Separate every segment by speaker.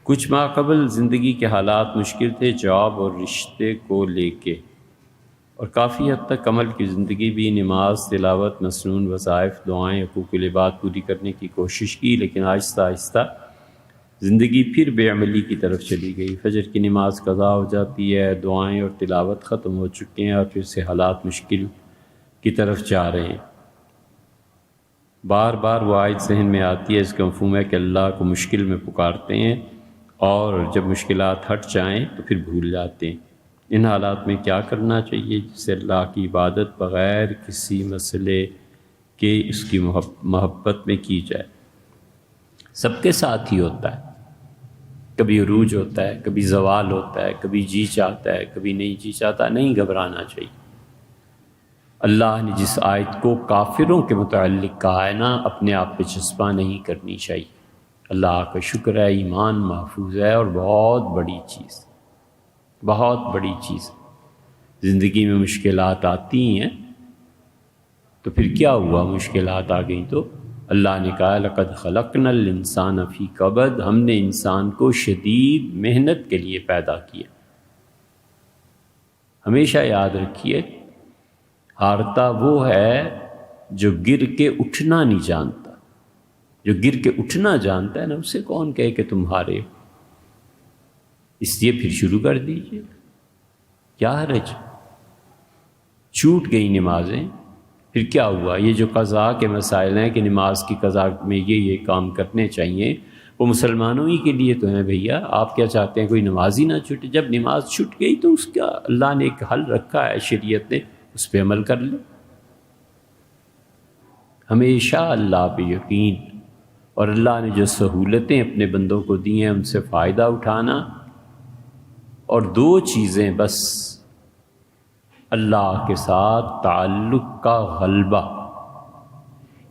Speaker 1: کچھ ماہ قبل زندگی کے حالات مشکل تھے، جاب اور رشتے کو لے کے، اور کافی حد تک عمل کی زندگی بھی، نماز، تلاوت، مسنون وظائف، دعائیں، حقوق العباد پوری کرنے کی کوشش کی، لیکن آہستہ آہستہ زندگی پھر بے عملی کی طرف چلی گئی۔ فجر کی نماز قضا ہو جاتی ہے، دعائیں اور تلاوت ختم ہو چکے ہیں، اور پھر سے حالات مشکل کی طرف جا رہے ہیں۔ بار بار وہ آیت ذہن میں آتی ہے، اس کا مفہوم ہے کہ اللہ کو مشکل میں پکارتے ہیں اور جب مشکلات ہٹ جائیں تو پھر بھول جاتے ہیں۔ ان حالات میں کیا کرنا چاہیے جس سے اللہ کی عبادت بغیر کسی مسئلے کے اس کی محبت میں کی جائے؟ سب کے ساتھ ہی ہوتا ہے، کبھی عروج ہوتا ہے، کبھی زوال ہوتا ہے، کبھی جی چاہتا ہے، کبھی نہیں جی چاہتا۔ نہیں گھبرانا چاہیے۔ اللہ نے جس آیت کو کافروں کے متعلق کہا ہے نا، اپنے آپ پہ جذبہ نہیں کرنی چاہیے۔ اللہ کا شکر ہے، ایمان محفوظ ہے، اور بہت بڑی چیز، بہت بڑی چیز۔ زندگی میں مشکلات آتی ہیں تو پھر کیا ہوا؟ مشکلات آ گئیں تو اللہ نے کہا لَقَدْ خَلَقْنَا الْإِنسَانَ فِي كَبَدٍ، ہم نے انسان کو شدید محنت کے لیے پیدا کیا۔ ہمیشہ یاد رکھیے، ہارتا وہ ہے جو گر کے اٹھنا نہیں جانتا۔ جو گر کے اٹھنا جانتا ہے نا، اسے کون کہے کہ تم ہارے ہو؟ اس لیے پھر شروع کر دیجئے، کیا حرج؟ چھوٹ گئی نمازیں، پھر کیا ہوا؟ یہ جو قضاء کے مسائل ہیں کہ نماز کی قضاء میں یہ کام کرنے چاہیے، وہ مسلمانوں ہی کے لیے تو ہیں بھیا۔ آپ کیا چاہتے ہیں کوئی نماز ہی نہ چھوٹے؟ جب نماز چھوٹ گئی تو اس کا اللہ نے ایک حل رکھا ہے، شریعت نے، اس پہ عمل کر لیں۔ ہمیشہ اللہ پہ یقین، اور اللہ نے جو سہولتیں اپنے بندوں کو دی ہیں ان سے فائدہ اٹھانا، اور دو چیزیں بس، اللہ کے ساتھ تعلق کا غلبہ،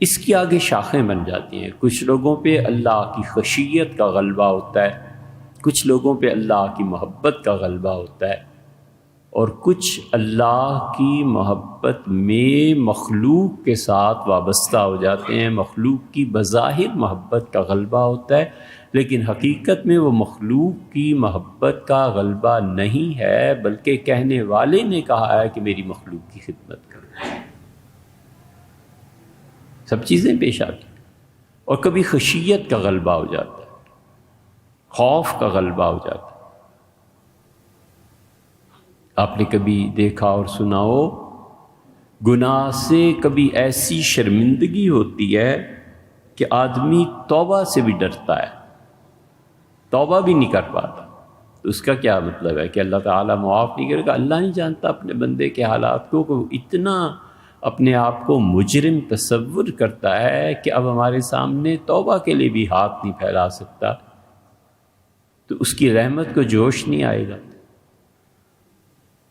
Speaker 1: اس کی آگے شاخیں بن جاتی ہیں۔ کچھ لوگوں پہ اللہ کی خشیت کا غلبہ ہوتا ہے، کچھ لوگوں پہ اللہ کی محبت کا غلبہ ہوتا ہے، اور کچھ اللہ کی محبت میں مخلوق کے ساتھ وابستہ ہو جاتے ہیں۔ مخلوق کی بظاہر محبت کا غلبہ ہوتا ہے، لیکن حقیقت میں وہ مخلوق کی محبت کا غلبہ نہیں ہے، بلکہ کہنے والے نے کہا ہے کہ میری مخلوق کی خدمت کرو۔ سب چیزیں پیش آتی، اور کبھی خشیت کا غلبہ ہو جاتا ہے، خوف کا غلبہ ہو جاتا ہے۔ آپ نے کبھی دیکھا اور سنا ہو، گناہ سے کبھی ایسی شرمندگی ہوتی ہے کہ آدمی توبہ سے بھی ڈرتا ہے، توبہ بھی نہیں کر پاتا۔ تو اس کا کیا مطلب ہے کہ اللہ تعالیٰ معاف نہیں کرے گا؟ اللہ نہیں جانتا اپنے بندے کے حالات کو، کہ اتنا اپنے آپ کو مجرم تصور کرتا ہے کہ اب ہمارے سامنے توبہ کے لیے بھی ہاتھ نہیں پھیلا سکتا، تو اس کی رحمت کو جوش نہیں آئے گا۔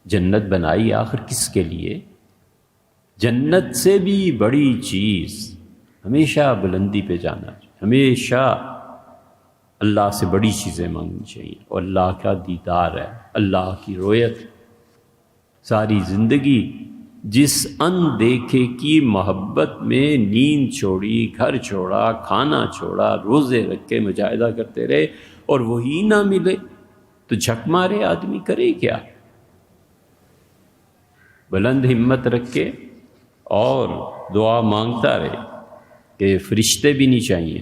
Speaker 1: جنت بنائی آخر کس کے لیے؟ جنت سے بھی بڑی چیز، ہمیشہ بلندی پہ جانا چاہیے، ہمیشہ اللہ سے بڑی چیزیں مانگنی چاہیے، اور اللہ کا دیدار ہے، اللہ کی رویت۔ ساری زندگی جس اندیکھے کی محبت میں نیند چھوڑی، گھر چھوڑا، کھانا چھوڑا، روزے رکھ کے مجاہدہ کرتے رہے، اور وہی نہ ملے تو جھک مارے آدمی کرے کیا؟ بلند ہمت رکھ کے اور دعا مانگتا رہے کہ فرشتے بھی نہیں چاہیے،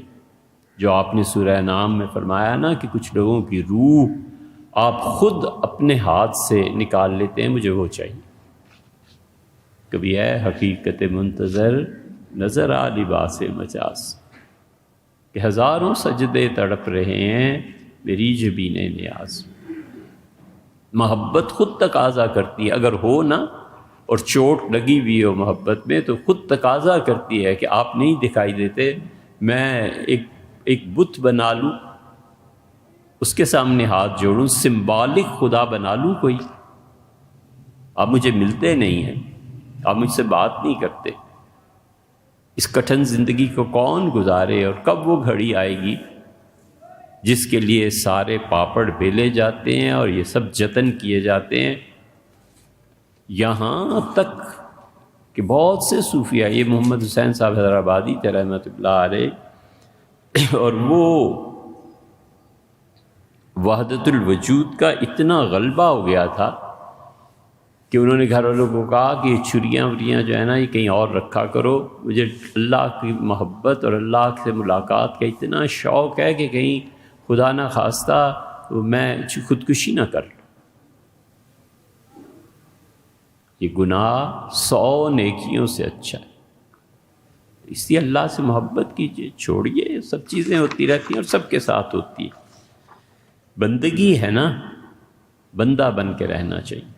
Speaker 1: جو آپ نے سورہ انعام میں فرمایا نا کہ کچھ لوگوں کی روح آپ خود اپنے ہاتھ سے نکال لیتے ہیں، مجھے وہ چاہیے۔ کبھی ہے حقیقت منتظر نظر آ لباس مجاز، کہ ہزاروں سجدے تڑپ رہے ہیں میری جبین نیاز۔ محبت خود تقاضا کرتی ہے، اگر ہو نا اور چوٹ لگی ہوئی ہو محبت میں، تو خود تقاضا کرتی ہے کہ آپ نہیں دکھائی دیتے، میں ایک بت بنا لوں، اس کے سامنے ہاتھ جوڑوں، سمبولک خدا بنا لوں کوئی۔ آپ مجھے ملتے نہیں ہیں، آپ مجھ سے بات نہیں کرتے۔ اس کٹھن زندگی کو کون گزارے، اور کب وہ گھڑی آئے گی جس کے لیے سارے پاپڑ بیلے جاتے ہیں اور یہ سب جتن کیے جاتے ہیں، یہاں تک کہ بہت سے صوفیاء، یہ محمد حسین صاحب حیدرآبادی تھے رحمۃ اللہ علیہ، اور وہ وحدت الوجود کا اتنا غلبہ ہو گیا تھا کہ انہوں نے گھر والوں کو کہا کہ یہ چھریاں وریاں جو ہے نا یہ کہیں اور رکھا کرو، مجھے اللہ کی محبت اور اللہ سے ملاقات کا اتنا شوق ہے کہ کہیں خدا نہ خواستہ میں خودکشی نہ کر لوں۔ یہ گناہ 100 نیکیوں سے اچھا ہے، اس لیے اللہ سے محبت کیجیے، چھوڑیے، سب چیزیں ہوتی رہتی ہیں اور سب کے ساتھ ہوتی ہے۔ بندگی ہے نا، بندہ بن کے رہنا چاہیے۔